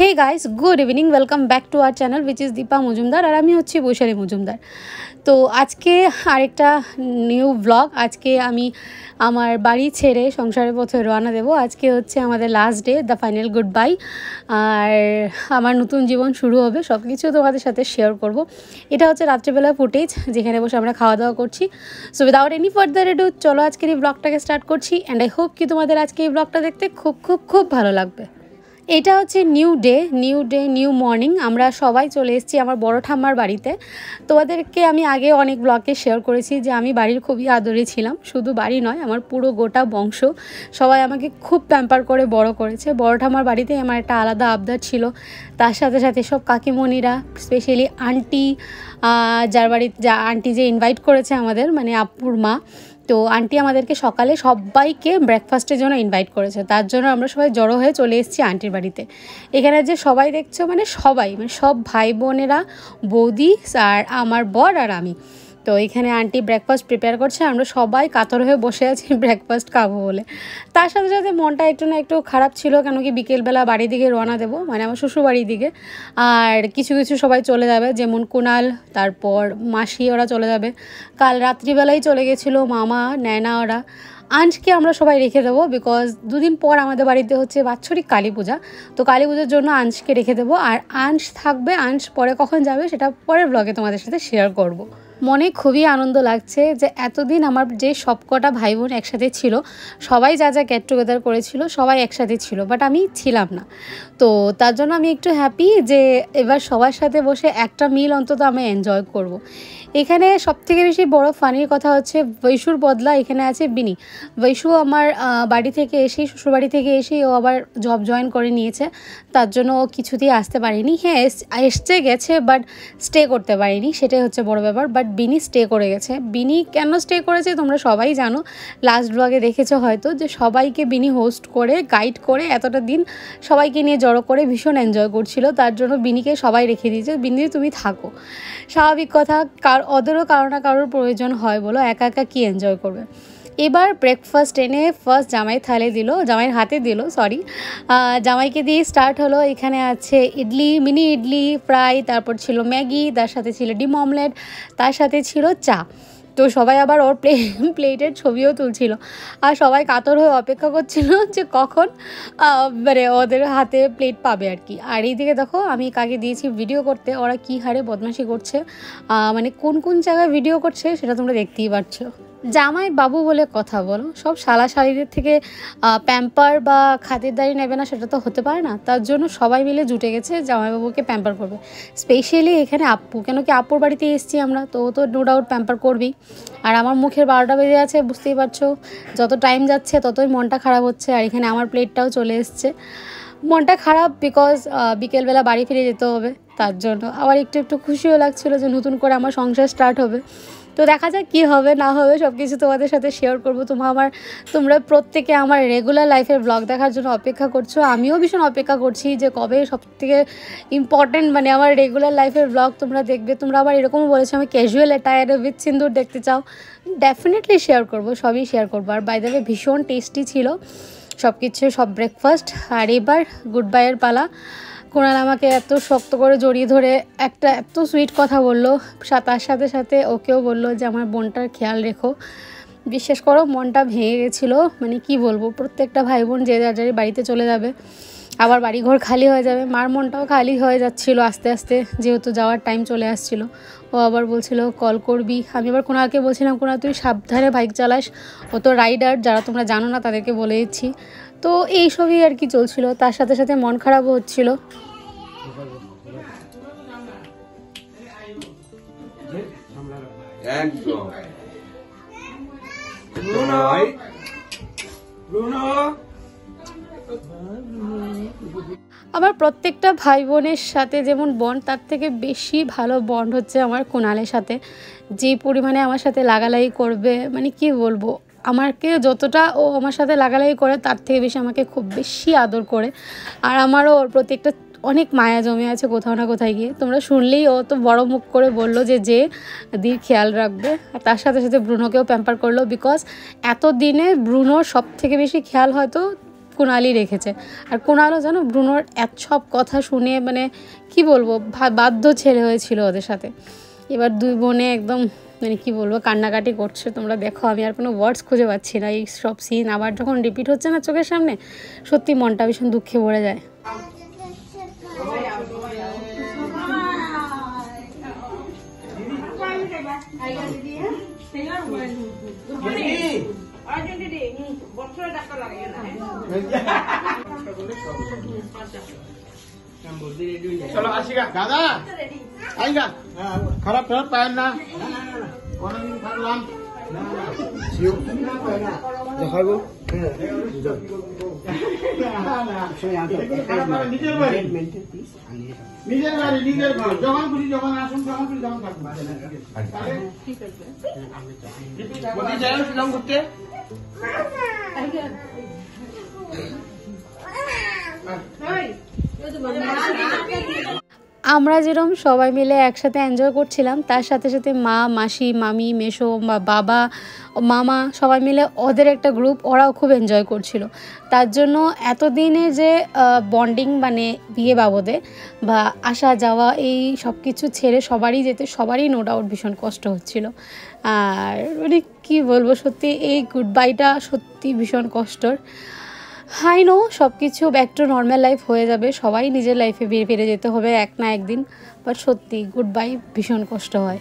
Hey guys, good evening. Welcome back to our channel which is Deepa Mujumdar আর আমি হচ্ছি বৈশালী মজুমদার। তো আজকে আরেকটা নিউ ব্লগ। আজকে আমি আমার বাড়ি ছেড়ে সংসারের পথে রওনা দেব। আজকে হচ্ছে আমাদের last day, the final goodbye. আর আমার নতুন জীবন শুরু হবে, সব কিছু তোমাদের সাথে শেয়ার করব। এটা হচ্ছে রাত্রিবেলা ফুটেজ যেখানে বসে আমরা খাওয়া দাওয়া করছি। So without any further edu চলো আজকের এই ব্লগটাকে স্টার্ট করছি। অ্যান্ড আই হোপ কি তোমাদের আজকে এই ব্লগটা দেখতে খুব ভালো লাগবে। এটা হচ্ছে নিউ ডে নিউ মর্নিং। আমরা সবাই চলে এসেছি আমার বড় ঠাম্মার বাড়িতে। তোমাদেরকে আমি আগে অনেক ব্লগে শেয়ার করেছি যে আমি বাড়ির খুবই আদরে ছিলাম। শুধু বাড়ি নয়, আমার পুরো গোটা বংশ সবাই আমাকে খুব প্যাম্পার করে বড় করেছে। বড় ঠাম্মার বাড়িতে আমার একটা আলাদা আবদার ছিল। তার সাথে সাথে সব কাকিমণিরা, স্পেশালি আন্টি, যা আন্টি যে ইনভাইট করেছে আমাদের, মানে আপুর মা। তো আন্টি আমাদেরকে সকালে সবাইকে ব্রেকফাস্টের জন্য ইনভাইট করেছে। তার জন্য আমরা সবাই জড়ো হয়ে চলে এসেছি আন্টির বাড়িতে। এখানে যে সবাই দেখছো মানে সব ভাই বোনেরা, বৌদি আর আমার বর আর আমি। তো এখানে আন্টি ব্রেকফাস্ট প্রিপেয়ার করছে, আমরা সবাই কাতর হয়ে বসে আছি ব্রেকফাস্ট খাবো বলে। তার সাথে সাথে মনটা একটু খারাপ ছিল, কেন কি বিকেলবেলা বাড়ির দিকে রওনা দেবো, মানে আমার শ্বশুর বাড়ির দিকে। আর কিছু সবাই চলে যাবে, যেমন কুনাল, তারপর মাসি, ওরা চলে যাবে। কাল রাত্রিবেলাই চলে গেছিলো মামা, ন্যানা, ওরা। আঞ্জকে আমরা সবাই রেখে দেবো, বিকজ দুদিন পর আমাদের বাড়িতে হচ্ছে বাৎসরিক কালী পূজা। তো কালী পুজোর জন্য আঞ্জকে রেখে দেবো। আর আঞ্জ থাকবে, আঞ্জ পরে কখন যাবে সেটা পরের ব্লগে তোমাদের সাথে শেয়ার করব। মনে খুবই আনন্দ লাগছে যে এতদিন আমার যে সবকটা ভাই বোন একসাথে ছিল, সবাই যা গেট টুগেদার করেছিল সবাই একসাথে ছিল, বাট আমি ছিলাম না। তো তার জন্য আমি একটু হ্যাপি যে এবার সবার সাথে বসে একটা মিল অন্তত আমি এনজয় করব। এখানে সবথেকে বেশি বড় ফানির কথা হচ্ছে বৈশুর বদলা এখানে আছে বিনি। বৈশু আমার বাড়ি থেকে এসেই, শ্বশুরবাড়ি থেকে এসেই ও আবার জব জয়েন করে নিয়েছে। তার জন্য ও কিছুতেই আসতে পারেনি। হ্যাঁ, এসছে গেছে, বাট স্টে করতে পারেনি, সেটাই হচ্ছে বড় ব্যাপার। বাট বিনি স্টে করে গেছে। বিনি কেন স্টে করেছে তোমরা সবাই জানো, লাস্ট ব্লগে দেখেছো হয়তো, যে সবাইকে বিনি হোস্ট করে, গাইড করে, এতটা দিন সবাইকে নিয়ে জড়ো করে ভীষণ এনজয় করছিল। তার জন্য বিনিকে সবাই রেখে দিয়েছে, বিনি তুমি থাকো। স্বাভাবিক কথা, ওদেরও কারো না কারোর প্রয়োজন হয়, বলো একা একা কী এনজয় করবে। এবার ব্রেকফাস্ট এনে ফার্স্ট জামাইয়ের হাতে দিল, জামাইকে দিয়ে স্টার্ট হলো। এখানে আছে ইডলি, মিনি ইডলি ফ্রাই, তারপর ছিল ম্যাগি, তার সাথে ছিল ডিম অমলেট, তার সাথে ছিল চা। তো সবাই আবার ওর প্লেটের ছবিও তুলছিল। আর সবাই কাতর হয়ে অপেক্ষা করছিল যে কখন মানে ওদের হাতে প্লেট পাবে আর কি। আর এইদিকে দেখো আমি কাকে দিয়েছি ভিডিও করতে, ওরা কী হারে বদমাশি করছে, মানে কোন জায়গায় ভিডিও করছে সেটা তোমরা দেখতেই পাচ্ছ। জামাই বাবু বলে কথা বলো, সব শালাশালিদের থেকে প্যাম্পার বা খাতিরদারি নেবে না সেটা তো হতে পারে না। তার জন্য সবাই মিলে জুটে গেছে জামাইবাবুকে প্যাম্পার করবে। স্পেশালি এখানে আপু, কেন কি আপুর বাড়িতে এসেছি আমরা, তো নো ডাউট প্যাম্পার করবেই। আর আমার মুখের 12টা বেজে আছে, বুঝতেই পারছো, যত টাইম যাচ্ছে ততই মনটা খারাপ হচ্ছে। আর এখানে আমার প্লেটটাও চলে এসছে। মনটা খারাপ বিকজ বিকেলবেলা বাড়ি ফিরে যেতে হবে। তার জন্য আবার একটু খুশিও লাগছিলো যে নতুন করে আমার সংসার স্টার্ট হবে। তো দেখা যাক কী হবে না হবে, সব কিছু তোমাদের সাথে শেয়ার করবো। তোমরা প্রত্যেকে আমার রেগুলার লাইফের ব্লগ দেখার জন্য অপেক্ষা করছো, আমিও ভীষণ অপেক্ষা করছি যে কবে সবথেকে ইম্পর্টেন্ট মানে আমার রেগুলার লাইফের ব্লগ তোমরা দেখবে। তোমরা আবার এরকমও বলেছো আমি ক্যাজুয়াল অ্যাটায়ারে উইথ সিন্দুর দেখতে চাও, ডেফিনেটলি শেয়ার করবো, সবই শেয়ার করবো। আর বাই দ্য ওয়ে ভীষণ টেস্টি ছিল সব ব্রেকফাস্ট। আর এবার গুড বাইয়ের পালা। কুনাল আমাকে এত শক্ত করে জড়িয়ে ধরে একটা এত সুইট কথা বললো, তার সাথে সাথে ওকেও বললো যে আমার বোনটার খেয়াল রেখো। বিশ্বাস করো মনটা ভেঙে গেছিলো, মানে কি বলবো, প্রত্যেকটা ভাই বোন যে যার বাড়িতে চলে যাবে, আবার বাড়িঘর খালি হয়ে যাবে। মার মনটাও খালি হয়ে যাচ্ছিলো আস্তে আস্তে, যেহেতু যাওয়ার টাইম চলে আসছিলো। ও আবার বলছিল কল করবি। আমি আবার কুনালকে বলছিলাম কুনাল তুই সাবধানে বাইক চালাস, ও তো রাইডার, যারা তোমরা জানো না তাদেরকে বলে দিচ্ছি। তো এইসবই আর কি চলছিল, তার সাথে সাথে মন খারাপও হচ্ছিল। আমার প্রত্যেকটা ভাই বোনের সাথে যেমন বন্ড, তার থেকে বেশি ভালো বন্ড হচ্ছে আমার কুনালের সাথে। যে পরিমাণে আমার সাথে লাগালাগি করবে, মানে কি বলবো, আমাকে যতটা ও আমার সাথে লাগালাগি করে তার থেকে বেশি আমাকে খুব বেশি আদর করে। আর আমারও ওর প্রতি একটা অনেক মায়া জমে আছে কোথাও না কোথায় গিয়ে। তোমরা শুনলেই ও তো বড় মুখ করে বললো যে দির খেয়াল রাখবে। আর তার সাথে সাথে ব্রুনোকেও প্যাম্পার করলো, বিকজ এত দিনে ব্রুনোর সব থেকে বেশি খেয়াল হয়তো কুণালই রেখেছে। আর কুণালও জানো ব্রুনোর সব কথা শুনে মানে কি বলবো বাধ্য ছেলে হয়েছিল ওদের সাথে। এবার দুই বোনে একদম মানে কি বলবো কান্নাকাটি করছে, তোমরা দেখো, আমি আর কোনো ওয়ার্ডস খুঁজে পাচ্ছি না। এই সব সিন আবার যখন রিপিট হচ্ছে না চোখের সামনে, সত্যি মনটা ভীষণ দুঃখে ভরে যায়। চলো আসিগা দাদা, আইগা খারাপ খারাপ পায় না, অনেকদিন থাকলাম দেখাবো নিজের বাড়ি নিজের ঘর, যখন খুশি যখন আসুন, যখন খুশি যখন থাকুন। ঘুরতে আমরা যেরকম সবাই মিলে একসাথে এনজয় করছিলাম, তার সাথে সাথে মা, মাসি, মামি, মেসো, বাবা, মামা সবাই মিলে ওদের একটা গ্রুপ, ওরাও খুব এনজয় করছিল। তার জন্য এতদিনের যে বন্ডিং মানে বিয়ে বাবদে বা আসা যাওয়া এই সব কিছু ছেড়ে সবারই যেতে, সবারই নো ডাউট ভীষণ কষ্ট হচ্ছিল। আর মানে কী বলবো, সত্যি এই গুড বাইটা সত্যি ভীষণ কষ্টর। হাই নো সব কিছু ব্যাক টু নর্মাল লাইফ হয়ে যাবে, সবাই নিজের লাইফে ফিরে যেতে হবে এক না একদিন, বাট সত্যি গুড বাই ভীষণ কষ্ট হয়।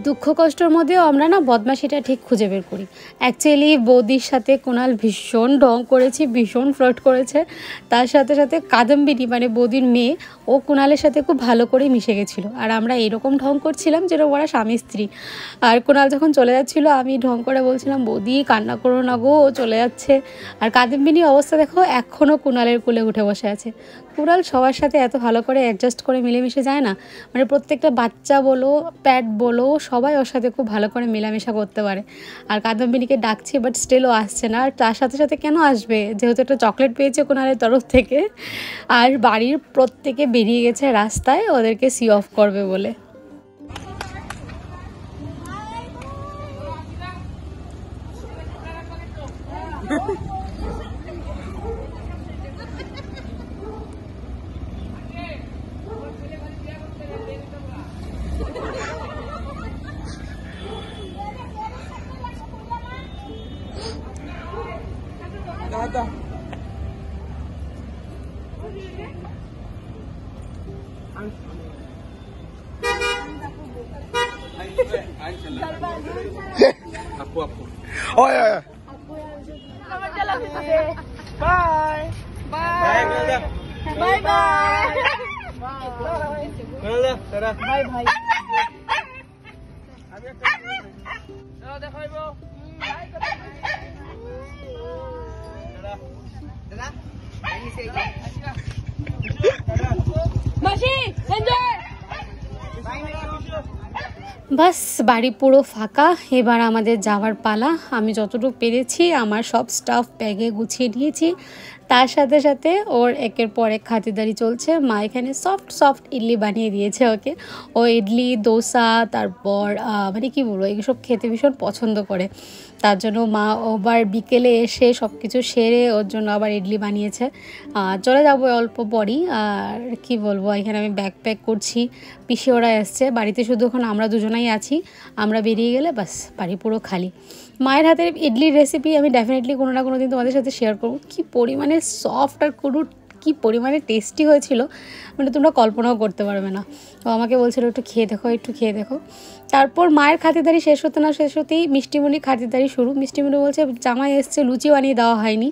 দুঃখ কষ্টের মধ্যেও আমরা না বদমাশিটা ঠিক খুঁজে বের করি। অ্যাকচুয়ালি বৌদির সাথে কুণাল ভীষণ ঢং করেছে, ভীষণ ফ্লার্ট করেছে। তার সাথে সাথে কাদম্বিনী মানে বৌদির মেয়ে, ও কুণালের সাথে খুব ভালো করে মিশে গেছিলো। আর আমরা এরকম ঢং করছিলাম যেরকম ওরা স্বামী স্ত্রী। আর কুণাল যখন চলে যাচ্ছিলো আমি ঢং করে বলছিলাম, বৌদি কান্না করো না গো, ও চলে যাচ্ছে। আর কাদম্বিনীর অবস্থা দেখো, এখনও কুণালের কোলে উঠে বসে আছে। কুণাল সবার সাথে এত ভালো করে অ্যাডজাস্ট করে মিলেমিশে যায় না, মানে প্রত্যেকটা বাচ্চা বলো, প্যাট বলো, সবাই ওর সাথে খুব ভালো করে মেলামেশা করতে পারে। আর কাদম্বিনীকে ডাকছি বাট স্টিলও আসছে না। আর তার সাথে সাথে কেন আসবে, যেহেতু একটা চকলেট পেয়েছে কুণালের তরফ থেকে। আর বাড়ির প্রত্যেকে বেরিয়ে গেছে রাস্তায় ওদেরকে সি অফ করবে বলে। Aku. Oh ya. Bye. Bye. Bye bye. Bye. Dadah. Bye bye. Dadah দেখাইবো। Dadah. Dadah. মাসি এনজয়। বাস বাড়ি পুরো ফাঁকা, এবার আমাদের যাওয়ার পালা। আমি যতটুকু পেরেছি আমার সব স্টাফ ব্যাগে গুছিয়ে নিয়েছি। তার সাথে সাথে ওর একের পর এক খাতিরদারি চলছে। মা এখানে সফট সফট ইডলি বানিয়ে দিয়েছে ওকে। ও ইডলি, দোসা, তারপর মানে কি বলবো, এইসব খেতে ভীষণ পছন্দ করে। তার জন্য মা ওবার বিকেলে এসে সব কিছু সেরে ওর জন্য আবার ইডলি বানিয়েছে। চলে যাবো অল্প পরই। আর কি বলবো, এখানে আমি ব্যাগ প্যাক করছি, পিসি ওরা এসছে, বাড়িতে শুধু এখন আমরা দুজনাই আছি। আমরা বেরিয়ে গেলে বাস বাড়ি পুরো খালি। মায়ের হাতের ইডলির রেসিপি আমি ডেফিনেটলি কোনো না কোনো দিন তোমাদের সাথে শেয়ার করবো। কী পরিমাণে সফট আর কী পরিমাণে টেস্টি হয়েছিল, মানে তোমরা কল্পনাও করতে পারবে না। ও আমাকে বলছিল একটু খেয়ে দেখো। তারপর মায়ের খাতিরদারি শেষ হতেই মিষ্টিমণির খাতিরদারি শুরু। মিষ্টিমণি বলছে জামাই এসছে, লুচি বানিয়ে দেওয়া হয়নি,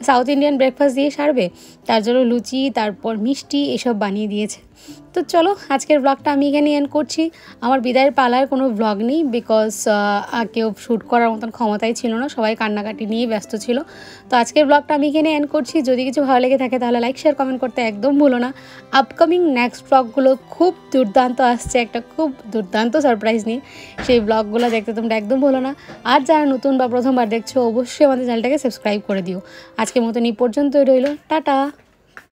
সাউথ ইন্ডিয়ান ব্রেকফাস্ট দিয়ে সারবে, তার জন্য লুচি তারপর মিষ্টি এসব বানিয়ে দিয়েছে। তো চলো আজকের ব্লগটা আমি এখানে এন্ড করছি। আমার বিদায়ের পালার কোনো ব্লগ নেই, বিকজ কেউ শ্যুট করার মতন ক্ষমতাই ছিল না, সবাই কান্নাকাটি নিয়ে ব্যস্ত ছিল। তো আজকের ব্লগটা আমি এখানে এন্ড করছি। যদি কিছু ভালো লেগে থাকে তাহলে লাইক শেয়ার কমেন্ট করতে একদম ভুলো না। আপকামিং নেক্সট ব্লগগুলো খুব দুর্দান্ত আসছে, একটা খুব দুর্দান্ত সারপ্রাইজ নিয়ে, সেই ব্লগগুলো দেখতে তোমরা একদম ভুলো না। আর যারা নতুন বা প্রথমবার দেখছো অবশ্যই আমাদের চ্যানেলটাকে সাবস্ক্রাইব করে দিও। আজকের মতন এই পর্যন্তই রইল, টাটা।